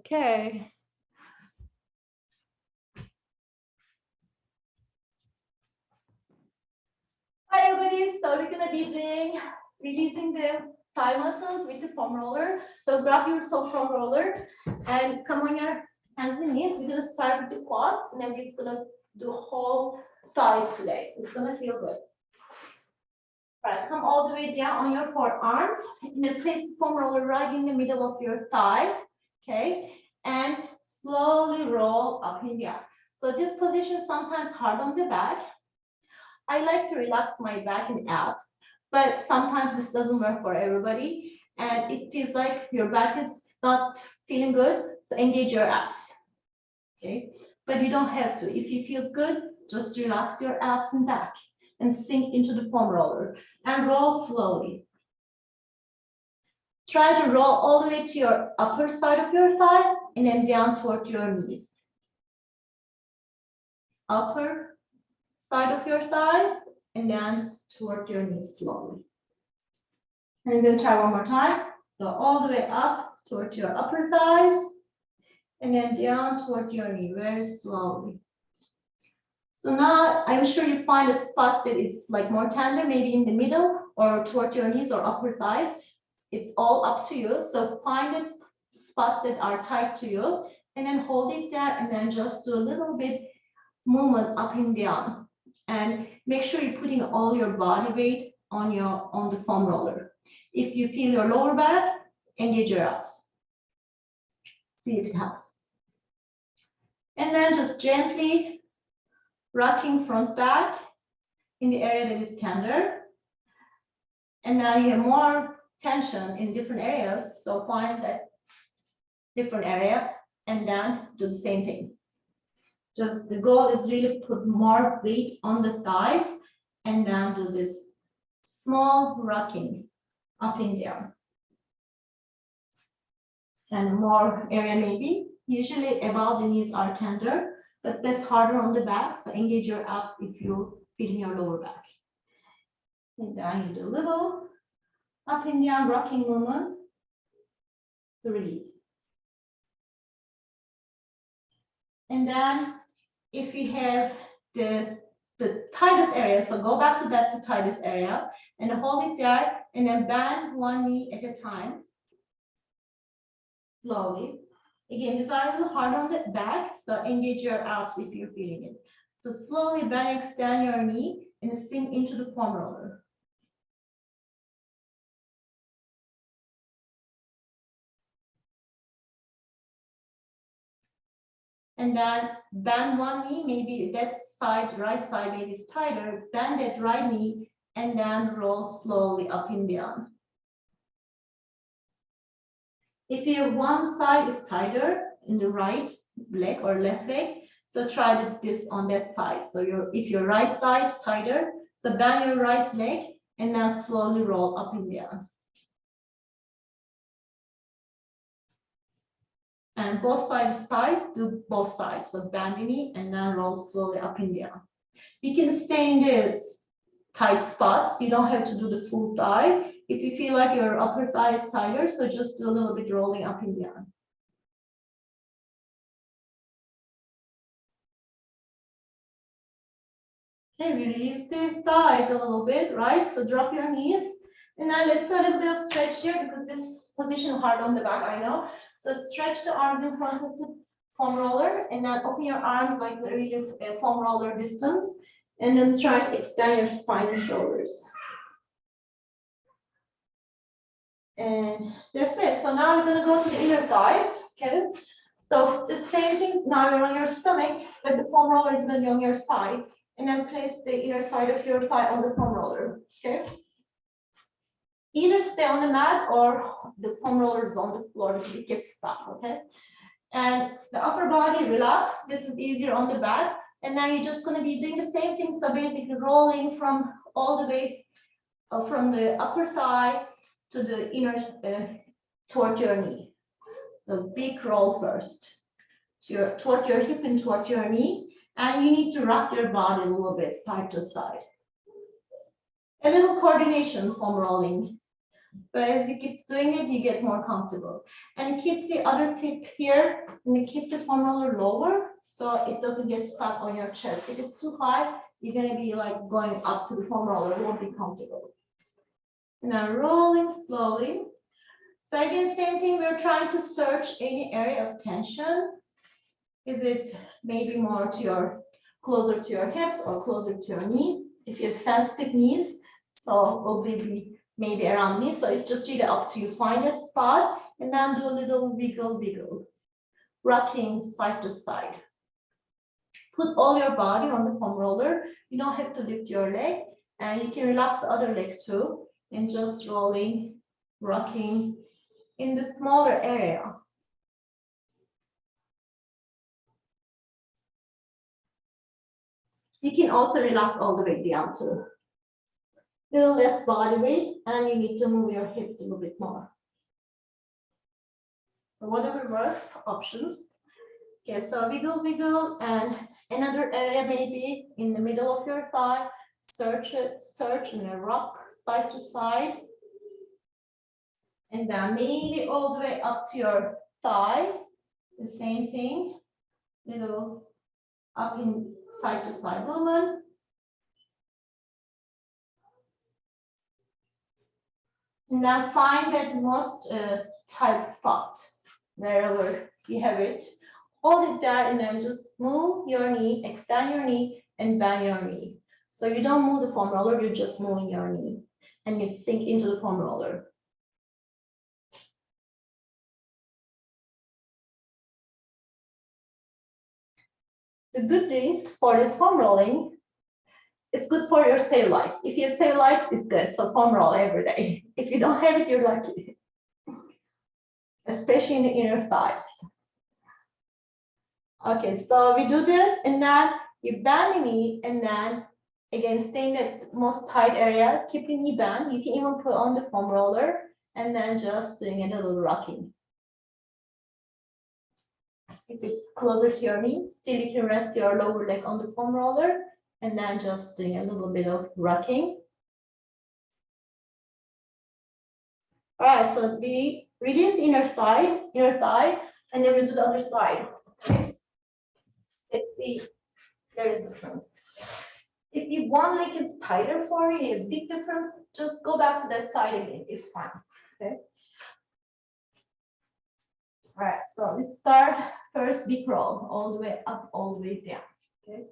Okay. Hi everybody, so we're gonna be doing releasing the thigh muscles with the foam roller. So grab your soft foam roller and come on your hands and knees. We're gonna start with the quads and then we're gonna do whole thighs today. It's gonna feel good. All right, come all the way down on your forearms and then place the foam roller right in the middle of your thigh. Okay, and slowly roll up in the air. So this position is sometimes hard on the back. I like to relax my back and abs, but sometimes this doesn't work for everybody. And it feels like your back is not feeling good, so engage your abs. Okay, but you don't have to. If it feels good, just relax your abs and back and sink into the foam roller and roll slowly. Try to roll all the way to your upper side of your thighs and then down toward your knees. Upper side of your thighs and then toward your knees slowly. And I'm going to try one more time. So all the way up toward your upper thighs and then down toward your knee very slowly. So now I'm sure you find a spot that it's like more tender, maybe in the middle or toward your knees or upper thighs. It's all up to you. So find the spots that are tight to you and then hold it there and then just do a little bit movement up and down. And make sure you're putting all your body weight on the foam roller. If you feel your lower back, engage your abs. See if it helps. And then just gently rocking front back in the area that is tender. And now you have more tension in different areas. So find that different area and then do the same thing. Just the goal is really put more weight on the thighs and then do this small rocking up and down. And more area maybe. Usually above the knees are tender, but that's harder on the back. So engage your abs if you're feeling your lower back. And then you do a little up and down rocking movement to release. And then if you have the tightest area, so go back to the tightest area and hold it there and then bend one knee at a time. Slowly. Again, these are a little hard on the back, so engage your abs if you're feeling it. So slowly bend, extend your knee and sink into the foam roller. And then bend one knee, maybe that side, right side maybe is tighter, bend that right knee and then roll slowly up and down. If your one side is tighter in the right leg or left leg, so try this on that side. So if your right thigh is tighter, so bend your right leg and then slowly roll up and down. And both sides tight, do both sides. So bend the knee and then roll slowly up and down. You can stay in the tight spots. You don't have to do the full thigh. If you feel like your upper thigh is tighter, so just do a little bit rolling up and down. Okay, we release the thighs a little bit, right? So drop your knees. And now let's do a little bit of stretch here because this position is hard on the back, I know. So stretch the arms in front of the foam roller and then open your arms like really foam roller distance. And then try to extend your spine and shoulders. And that's it. So now we're going to go to the inner thighs, Kevin. So the same thing, now you're on your stomach, but the foam roller is going to be on your side. And then place the inner side of your thigh on the foam roller, okay? Either stay on the mat or the foam roller is on the floor because it gets stuck, okay? And the upper body, relax. This is easier on the back. And now you're just going to be doing the same thing. So basically rolling from all the way from the upper thigh to the inner, toward your knee. So big roll first. Toward your hip and toward your knee. And you need to rock your body a little bit side to side. A little coordination foam rolling. But as you keep doing it, you get more comfortable. And keep the other tip here, and keep the foam roller lower so it doesn't get stuck on your chest. If it's too high, you're gonna be like going up to the foam roller, it won't be comfortable. Now rolling slowly. So again, same thing, we're trying to search any area of tension. Is it maybe more to your, closer to your hips or closer to your knee? If you have sensitive knees, so it will be maybe around me. So it's just really up to you. Find that spot and then do a little wiggle, wiggle, rocking side to side. Put all your body on the foam roller. You don't have to lift your leg, and you can relax the other leg too, and just rolling, rocking in the smaller area. You can also relax all the way down too. A little less body weight, and you need to move your hips a little bit more. So whatever works, options. Okay, so wiggle, wiggle, and another area maybe in the middle of your thigh. Search it, search and rock side to side. And then maybe all the way up to your thigh. The same thing. Little up in side to side movement. And then find that most tight spot wherever you have it. Hold it there and then just move your knee, extend your knee, and bend your knee. So you don't move the foam roller, you're just moving your knee. And you sink into the foam roller. The good news for this foam rolling, it's good for your cellulites. If you have cellulites, it's good. So foam roll every day. If you don't have it, you're lucky. Especially in the inner thighs. Okay, so we do this and then you bend the knee and then again, stay in the most tight area, keep the knee bent. You can even put on the foam roller and then just doing a little rocking. If it's closer to your knee, still you can rest your lower leg on the foam roller and then just doing a little bit of rocking. All right, so we release the inner thigh, and then we do the other side. Okay. Let's see, there is a difference. If you one leg is tighter for you, a big difference, just go back to that side again. It's fine. Okay. All right, so we start first big roll, all the way up, all the way down. Okay.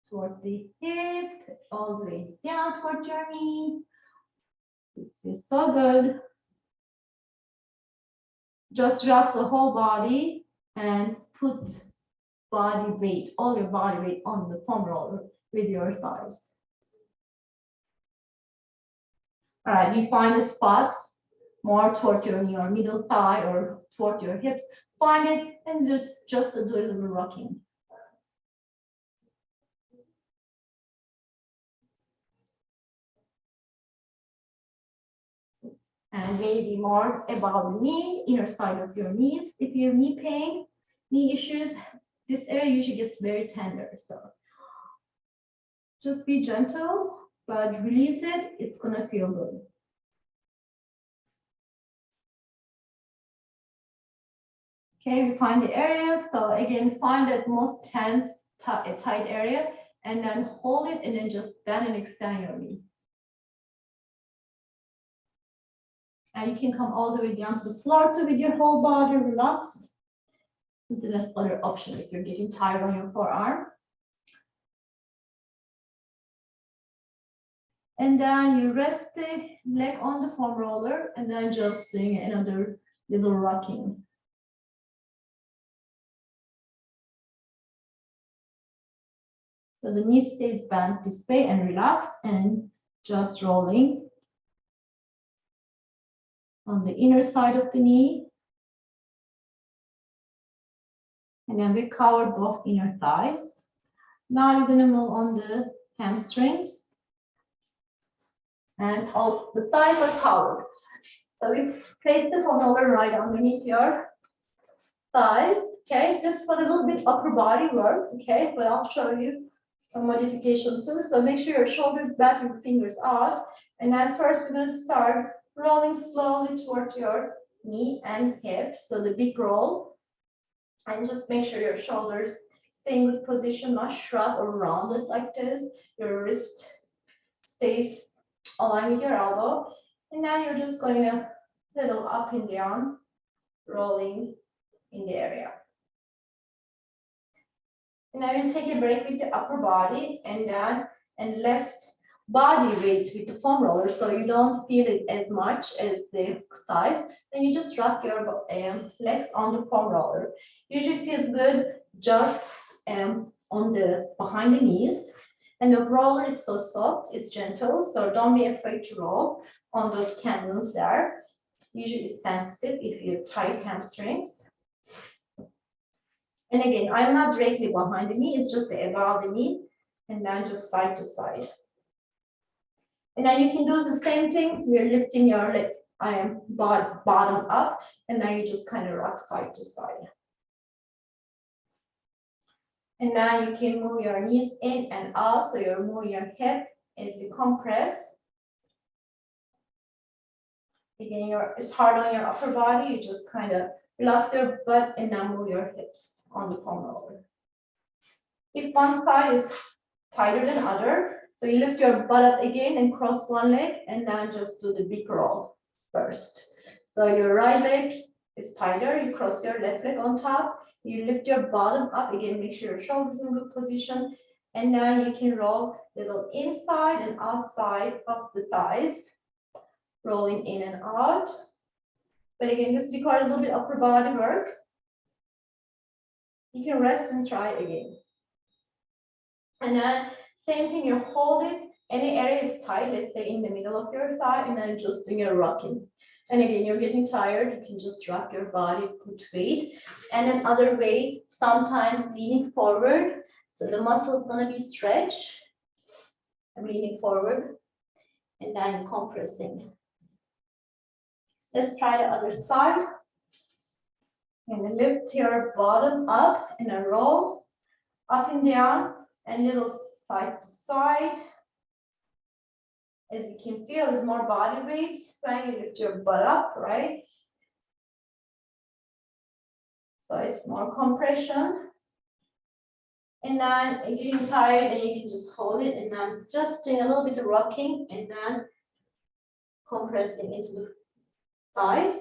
Toward the hip, all the way down toward your knee. This feels so good. Just relax the whole body and put body weight, all your body weight on the foam roller with your thighs. All right, you find the spots more toward your middle thigh or toward your hips. Find it and just do a little rocking. And maybe more about the knee, inner side of your knees. If you have knee pain, knee issues, this area usually gets very tender. So just be gentle, but release it. It's gonna feel good. Okay, we find the areas. So again, find that most tense, tight area, and then hold it, and then just bend and extend your knee. And you can come all the way down to the floor too with your whole body, relax. It's another option if you're getting tired on your forearm. And then you rest the leg on the foam roller and then just doing another little rocking. So the knee stays bent this way and relaxed and just rolling on the inner side of the knee. And then we cover both inner thighs. Now you're gonna move on the hamstrings. And all the thighs are covered. So we place the foam roller right underneath your thighs. Okay, just for a little bit upper body work. Okay, but I'll show you some modification too. So make sure your shoulders back, your fingers out. And then first we're going to start rolling slowly toward your knee and hip. So the big roll. And just make sure your shoulders stay in good position, not shrug or rounded like this. Your wrist stays aligned with your elbow. And now you're just going a little up and down, rolling in the area. And I will take a break with the upper body and less body weight with the foam roller, so you don't feel it as much as the thighs. Then you just rock your legs on the foam roller. Usually feels good just on the behind the knees. And the roller is so soft, it's gentle, so don't be afraid to roll on those tendons there. Usually it's sensitive if you have tight hamstrings. And again, I'm not directly behind the knee, it's just above the knee, and then just side to side. And then you can do the same thing, you're lifting your leg, bottom up, and then you just kind of rock side to side. And now you can move your knees in and out, so you're moving your hip as you compress. Again, it's hard on your upper body, you just kind of relax your butt and now move your hips on the foam roller. If one side is tighter than other, so you lift your butt up again and cross one leg and then just do the big roll first. So your right leg is tighter, you cross your left leg on top, you lift your bottom up again, make sure your shoulders in good position, and now you can roll little inside and outside of the thighs, rolling in and out. But again, this requires a little bit upper body work. You can rest and try again. And then same thing, you hold it, any area is tight, let's say in the middle of your thigh, and then just doing your rocking. And again, you're getting tired, you can just rock your body, put weight. And then other way, sometimes leaning forward, so the muscle is gonna be stretched. I'm leaning forward, and then compressing. Let's try the other side. And lift your bottom up and then roll up and down and little side to side. As you can feel, there's more body weight, right? You lift your butt up, right? So it's more compression. And then getting tired, and you can just hold it and then just doing a little bit of rocking and then compressing into the thighs.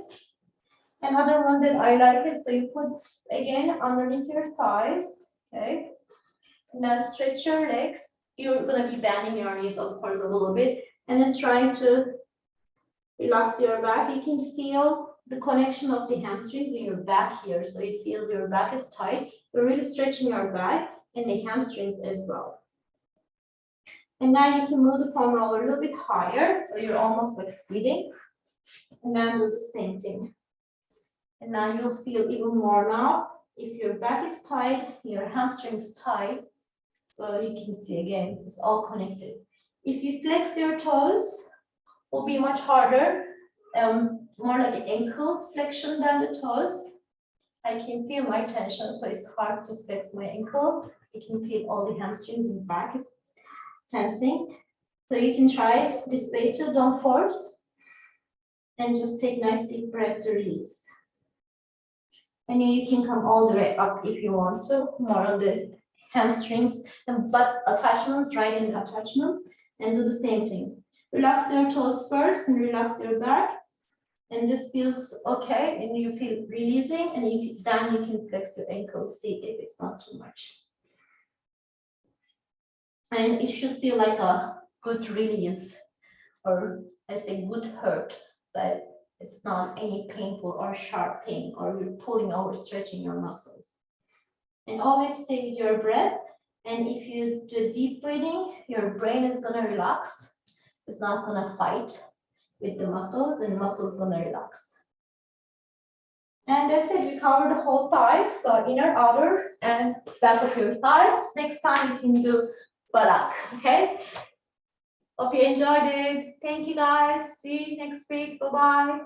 Another one that I like it, so you put again underneath your thighs, okay? And then stretch your legs. You're gonna be bending your knees, of course, a little bit, and then trying to relax your back. You can feel the connection of the hamstrings in your back here, so it feels your back is tight. You're really stretching your back and the hamstrings as well. And now you can move the foam roller a little bit higher, so you're almost like sitting, and then do the same thing. And now you'll feel even more now. If your back is tight, your hamstrings tight, so you can see again, it's all connected. If you flex your toes, it will be much harder, more like an ankle flexion than the toes. I can feel my tension, so it's hard to flex my ankle. I can feel all the hamstrings in the back is tensing. So you can try this way too, don't force. And just take nice deep breath to release. And you can come all the way up if you want to, more on the hamstrings and butt attachments, right in the attachment, and do the same thing. Relax your toes first and relax your back. And this feels okay, and you feel releasing, and then you can flex your ankles, see if it's not too much. And it should feel like a good release, or I say good hurt, that it's not any painful or sharp pain, or you're pulling or stretching your muscles. And always stay with your breath. And if you do deep breathing, your brain is gonna relax. It's not gonna fight with the muscles, and muscles gonna relax. And that's it, we covered the whole thighs, so inner, outer, and back of your thighs. Next time you can do buttock, okay? Hope you enjoyed it. Thank you guys. See you next week. Bye-bye.